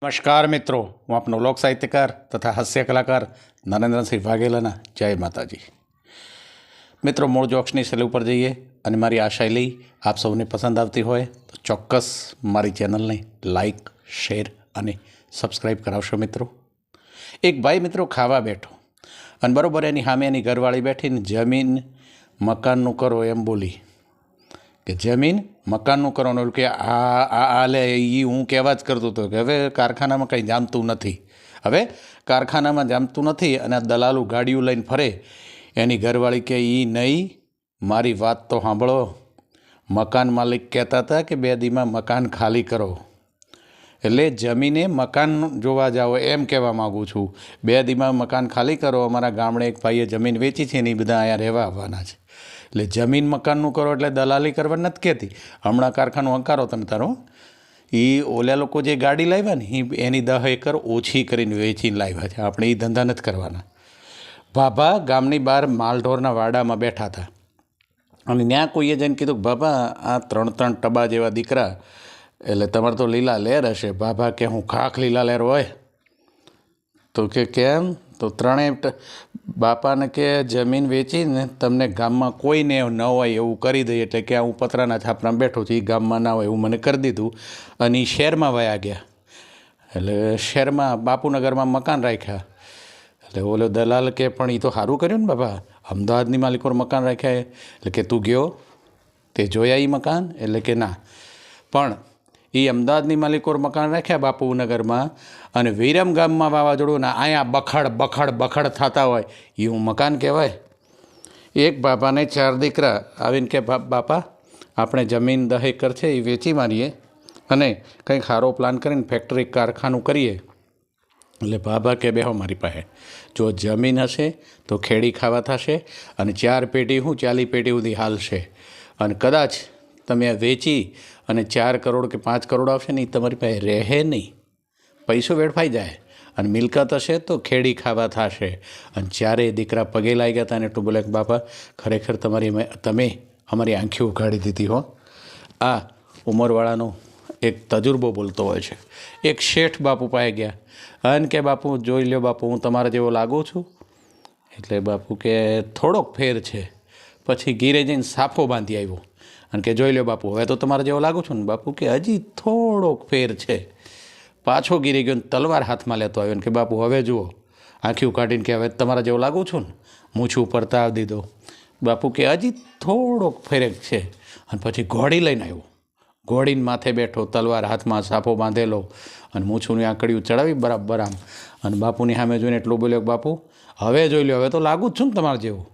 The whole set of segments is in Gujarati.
નમસ્કાર મિત્રો, હું આપનો લોક સાહિત્યકાર તથા હાસ્ય કલાકાર નરેન્દ્રસિંહ વાઘેલાના જય માતાજી. મિત્રો, મૂળ જોક્સની શૈલી ઉપર જઈએ અને મારી આ શૈલી આપ સૌને પસંદ આવતી હોય તો ચોક્કસ મારી ચેનલને લાઈક, શેર અને સબસ્ક્રાઈબ કરાવશો. મિત્રો, એક ભાઈ મિત્રો ખાવા બેઠો અને બરાબર એની સામે એની ઘરવાળી બેઠીને જમીન મકાનનું કરો એમ બોલી કે જમીન મકાનનું કરવાનું કે આ લે એ હું કહેવા જ કરતો હતો કે હવે કારખાનામાં કંઈ જામતું નથી. હવે કારખાનામાં જામતું નથી અને આ દલાલું ગાડીઓ લઈને ફરે. એની ઘરવાળી કે એ નહીં, મારી વાત તો સાંભળો. મકાન માલિક કહેતા હતા કે 2 દીમાં મકાન ખાલી કરો. એટલે જમીને મકાન જોવા જાઓ એમ કહેવા માગું છું. 2 દીમાં મકાન ખાલી કરો. અમારા ગામડે એક ભાઈએ જમીન વેચી છે ને એ બધા અહીંયા રહેવા આવવાના છે. એટલે જમીન મકાનનું કરો એટલે દલાલી કરવા નથી કહેતી. હમણાં કારખાનું હંકારો તમે તારો. એ ઓલા લોકો જે ગાડી લાવ્યા ને એની 10 એકર ઓછી કરીને વેચીને લાવ્યા છે. આપણે એ ધંધા નથી કરવાના. બાબા ગામની બહાર માલઢોરના વાડામાં બેઠા હતા અને ત્યાં કોઈએ જઈને કીધું કે બાબા આ 3 ટબા જેવા દીકરા, એટલે તમારે તો લીલા લહેર હશે. બાબા કે હું ખાખ લીલા લહેર હોય તો કે કેમ? તો 3 બાપાને કે જમીન વેચીને તમને ગામમાં કોઈને ન હોય એવું કરી દઈએ. એટલે કે હું પતરાના છાપરામાં બેઠો છું, એ ગામમાં ના હોય એવું મને કરી દીધું અને એ શહેરમાં વયા ગયા. એટલે શહેરમાં બાપુનગરમાં મકાન રાખ્યા. એટલે ઓલો દલાલ કે પણ એ તો સારું કર્યું ને બાબા, અમદાવાદની માલિકો મકાન રાખ્યા. એટલે કે તું ગયો તે જોયા એ મકાન? એટલે કે ના, પણ એ અમદાવાદની માલિકો મકાન રાખ્યા બાપુનગરમાં અને વિરમ ગામમાં વાવાઝોડું ને અહીંયા બખડ બખડ બખડ થતા હોય એ હું મકાન કહેવાય? એક બાપાને 4 દીકરા આવીને કે બાપા આપણે જમીન 10 એકર છે એ વેચી મારીએ અને કંઈક સારો પ્લાન કરીને ફેક્ટરી કારખાનું કરીએ. એટલે બાબા કે બેહો મારી પાસે. જો જમીન હશે તો ખેડી ખાવા થશે અને 4 પેઢી 40 પેઢી સુધી હાલશે. અને કદાચ તમે વેચી અને 4 કરોડ કે 5 કરોડ આવશે ને એ તમારી પાસે રહે નહીં, પૈસો વેડફાઈ જાય. અને મિલકત હશે તો ખેડી ખાવા થશે. અને 4 દીકરા પગે લાગી ગયા હતા અને એટલું બોલે કે બાપા ખરેખર તમે અમારી આંખી ઉઘાડી દીધી હો. આ ઉંમરવાળાનો એક તજુર્બો બોલતો હોય છે. એક શેઠ બાપુ પાસે ગયા અને કે બાપુ જોઈ લો બાપુ, હું તમારા જેવો લાગુ છું? એટલે બાપુ કે થોડોક ફેર છે. પછી ગીરે જઈને સાફો બાંધી આવ્યો અને કે જોઈ લો બાપુ, હવે તો તમારા જેવો લાગુ છું ને? બાપુ કે હજી થોડોક ફેર છે. પાછો ગીરી ગયો ને તલવાર હાથમાં લેતો આવ્યો ને કે બાપુ હવે જુઓ, આંખી કાઢીને કે હવે તમારા જેવો લાગુ છું ને? મૂછું ઉપર તાવ દીધો. બાપુ કે હજી થોડોક ફેરેક છે. અને પછી ઘોડી લઈને આવ્યો. ઘોડીને માથે બેઠો, તલવાર હાથમાં, સાફો બાંધેલો અને મૂછુંની આંકડીઓ ચડાવી બરાબર આમ. અને બાપુની સામે જોઈને એટલું બોલ્યો કે બાપુ હવે જોઈ લો, હવે તો લાગુ જ છું ને તમારે જેવું.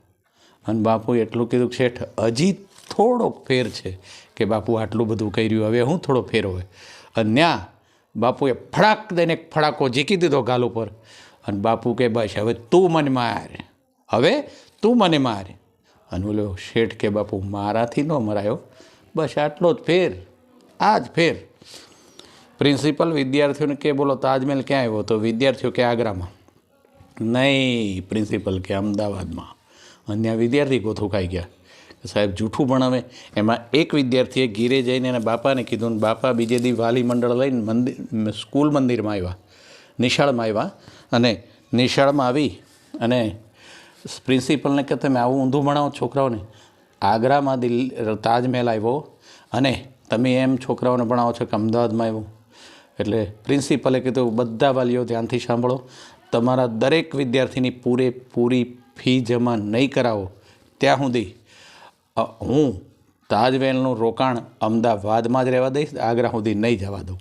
અને બાપુ એટલું કીધું કે શેઠ હજી થોડોક ફેર છે. કે બાપુ આટલું બધું કર્યું, હવે હું થોડો ફેર હોય. અને ત્યાં બાપુએ ફડાક દઈને એક ફડાકો ઝીકી દીધો ગાલ ઉપર. અને બાપુ કે બસ હવે તું મને માર, હવે તું મને માર. અને બોલ્યો શેઠ કે બાપુ મારાથી ન મરાયો, બસ આટલો જ ફેર, આ જ ફેર. પ્રિન્સિપલ વિદ્યાર્થીઓને કે બોલો તાજમહેલ ક્યાં આવ્યો? તો વિદ્યાર્થીઓ કે આગ્રામાં. નહીં, પ્રિન્સિપલ કે અમદાવાદમાં. અને ત્યાં વિદ્યાર્થી ગોથું ખાઈ ગયા. સાહેબ જૂઠું ભણાવે. એમાં એક વિદ્યાર્થીએ ગીરે જઈને એના બાપાને કીધું ને બાપા બીજે દી વાલી મંડળ લઈને સ્કૂલ મંદિરમાં આવ્યા, નિશાળમાં આવ્યા. અને નિશાળમાં આવી અને પ્રિન્સિપલને કે તમે આવું ઊંધું ભણાવો છોકરાઓને? આગ્રામાં તાજમહેલ આવ્યો અને તમે એમ છોકરાઓને ભણાવો છો કે અમદાવાદમાં આવ્યો? એટલે પ્રિન્સિપલે કીધું બધા વાલીઓ ધ્યાનથી સાંભળો, તમારા દરેક વિદ્યાર્થીની પૂરેપૂરી ફી જમા નહીં કરાવો ત્યાં સુધી હું તાજમહેલનું રોકાણ અમદાવાદમાં જ રહેવા દઈશ, આગ્રા સુધી નહીં જવા દઉં.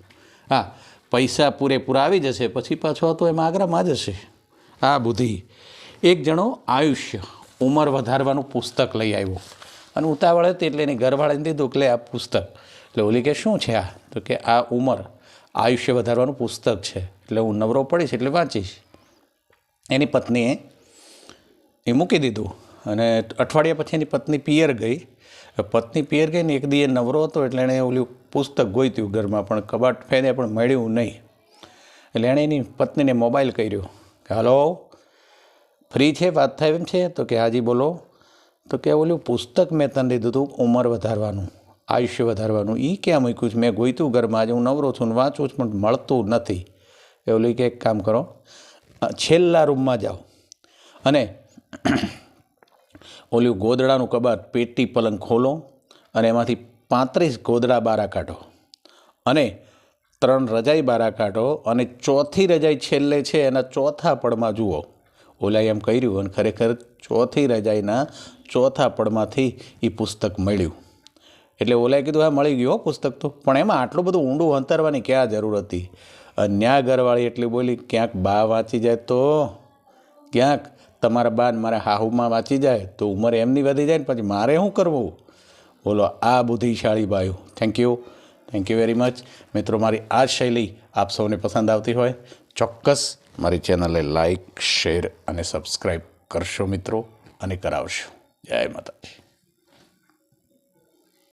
હા, પૈસા પૂરેપૂરા આવી જશે પછી પાછો તો એમાં આગ્રામાં જ હશે. આ બુદ્ધિ. એક જણો આયુષ્ય ઉંમર વધારવાનું પુસ્તક લઈ આવ્યો અને ઉતાવળ હતી એટલે એની ઘરવાળાને દીધું કે આ પુસ્તક. એટલે ઓલી કે શું છે આ? તો કે આ ઉંમર આયુષ્ય વધારવાનું પુસ્તક છે, એટલે હું નવરો પડીશ એટલે વાંચીશ. એની પત્નીએ એ મૂકી દીધું અને અઠવાડિયા પછી એની પત્ની પિયર ગઈ. પત્ની પિયર ગઈ ને એક દી એ નવરો હતો એટલે એણે ઓલું પુસ્તક ગોઈત્યું ઘરમાં, પણ કબાટ ફેને પણ મળ્યું નહીં. એટલે એણે એની પત્નીને મોબાઈલ કર્યો કે હલો, ફ્રી છે, વાત થાય એમ છે? તો કે હાજી બોલો. તો કે ઓલું પુસ્તક મેં તને દીધું હતું ઉંમર વધારવાનું, આયુષ્ય વધારવાનું, એ ક્યાં મૂક્યું છે? મેં ગોઈતું ઘરમાં, આજે હું નવરો છું ને વાંચું છું પણ મળતું નથી. કે ઓલી કે એક કામ કરો, છેલ્લા રૂમમાં જાઓ અને ઓલું ગોદડાનું કબાટ, પેટી પલંગ ખોલો અને એમાંથી 35 ગોદડા બહાર કાઢો અને 3 રજાઈ બહાર કાઢો અને ચોથી રજાઈ છેલ્લે છે એના ચોથા પડમાં જુઓ. ઓલાએ એમ કર્યું અને ખરેખર ચોથી રજાઈના ચોથા પડમાંથી એ પુસ્તક મળ્યું. એટલે ઓલાએ કીધું હા મળી ગયું પુસ્તક તો, પણ એમાં આટલું બધું ઊંડું અંતરવાની ક્યાં જરૂર હતી? ન્યા ઘરવાળી એટલી બોલી, ક્યાંક બા વાંચી જાય તો, ક્યાંક તમારા બા ને મારા હાહુમાં વાંચી જાય તો ઉંમર એમની વધી જાય ને પછી મારે શું કરવું? બોલો, આ બુદ્ધિશાળી બાયું. Thank you very much. મિત્રો, મારી આ શૈલી આપ સૌને પસંદ આવતી હોય ચોક્કસ મારી ચેનલને લાઈક, શેર અને સબસ્ક્રાઈબ કરશો મિત્રો, અને કરાવશો. જય માતાજી.